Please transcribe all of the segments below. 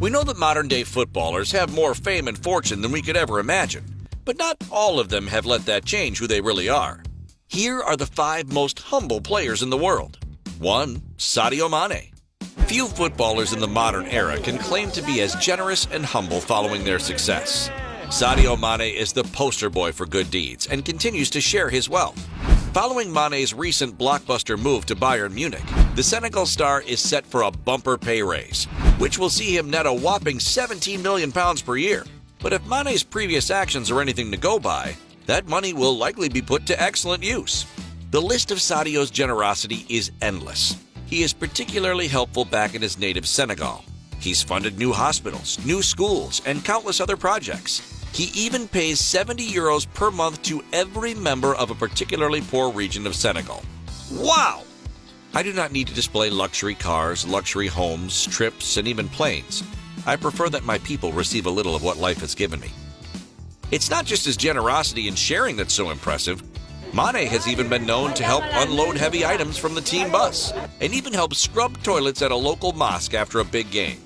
We know that modern-day footballers have more fame and fortune than we could ever imagine, but not all of them have let that change who they really are. Here are the 5 most humble players in the world. 1. Sadio Mane. Few footballers in the modern era can claim to be as generous and humble following their success. Sadio Mane is the poster boy for good deeds and continues to share his wealth. Following Mane's recent blockbuster move to Bayern Munich, the Senegal star is set for a bumper pay raise, which will see him net a whopping £17 million per year. But if Mane's previous actions are anything to go by, that money will likely be put to excellent use. The list of Sadio's generosity is endless. He is particularly helpful back in his native Senegal. He's funded new hospitals, new schools, and countless other projects. He even pays €70 per month to every member of a particularly poor region of Senegal. Wow! I do not need to display luxury cars, luxury homes, trips, and even planes. I prefer that my people receive a little of what life has given me. It's not just his generosity and sharing that's so impressive. Mane has even been known to help unload heavy items from the team bus, and even help scrub toilets at a local mosque after a big game.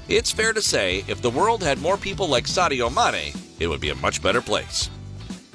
It's fair to say, if the world had more people like Sadio Mane, it would be a much better place.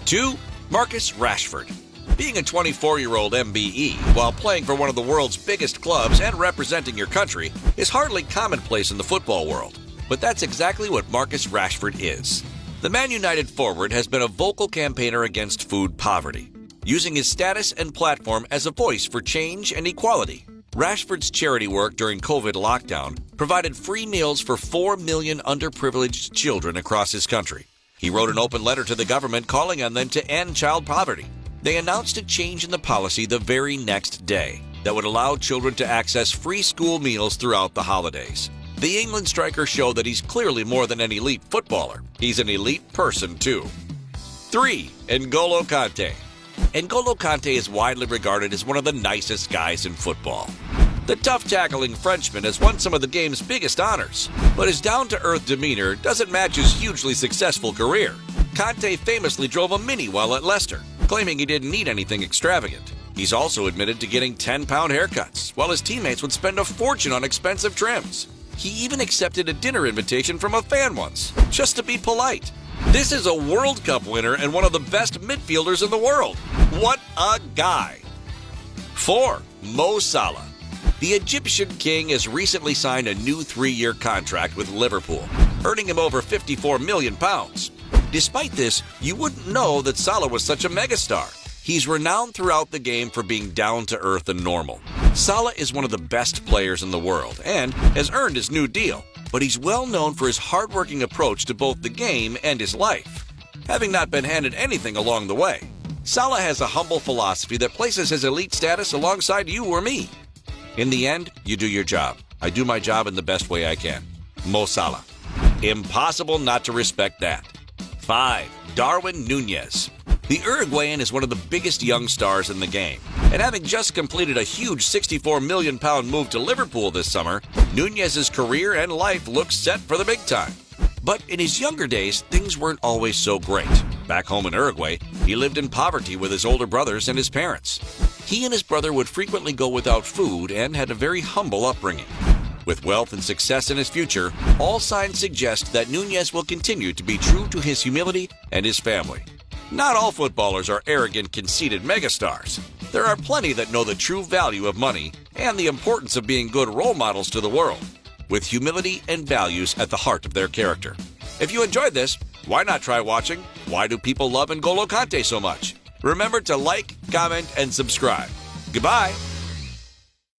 2. Marcus Rashford. Being a 24-year-old MBE while playing for one of the world's biggest clubs and representing your country is hardly commonplace in the football world. But that's exactly what Marcus Rashford is. The Man United forward has been a vocal campaigner against food poverty, using his status and platform as a voice for change and equality. Rashford's charity work during COVID lockdown provided free meals for 4 million underprivileged children across his country. He wrote an open letter to the government calling on them to end child poverty. They announced a change in the policy the very next day that would allow children to access free school meals throughout the holidays. The England striker showed that he's clearly more than an elite footballer. He's an elite person, too. 3. N'Golo Kanté. N'Golo Kanté is widely regarded as one of the nicest guys in football. The tough-tackling Frenchman has won some of the game's biggest honors, but his down-to-earth demeanor doesn't match his hugely successful career. Kanté famously drove a Mini while at Leicester, claiming he didn't need anything extravagant. He's also admitted to getting 10-pound haircuts, while his teammates would spend a fortune on expensive trims. He even accepted a dinner invitation from a fan once, just to be polite. This is a World Cup winner and one of the best midfielders in the world. What a guy! 4. Mo Salah. The Egyptian king has recently signed a new 3-year contract with Liverpool, earning him over £54 million. Despite this, you wouldn't know that Salah was such a megastar. He's renowned throughout the game for being down-to-earth and normal. Salah is one of the best players in the world and has earned his new deal, but he's well known for his hard-working approach to both the game and his life, having not been handed anything along the way. Salah has a humble philosophy that places his elite status alongside you or me. In the end, you do your job. I do my job in the best way I can. Mo Salah. Impossible not to respect that. 5. Darwin Núñez. The Uruguayan is one of the biggest young stars in the game, and having just completed a huge £64 million move to Liverpool this summer, Núñez's career and life look set for the big time. But in his younger days, things weren't always so great. Back home in Uruguay, he lived in poverty with his older brothers and his parents. He and his brother would frequently go without food and had a very humble upbringing. With wealth and success in his future, all signs suggest that Núñez will continue to be true to his humility and his family. Not all footballers are arrogant, conceited megastars. There are plenty that know the true value of money and the importance of being good role models to the world, with humility and values at the heart of their character. If you enjoyed this, why not try watching Why Do People Love N'Golo Kanté So Much? Remember to like, comment, and subscribe. Goodbye.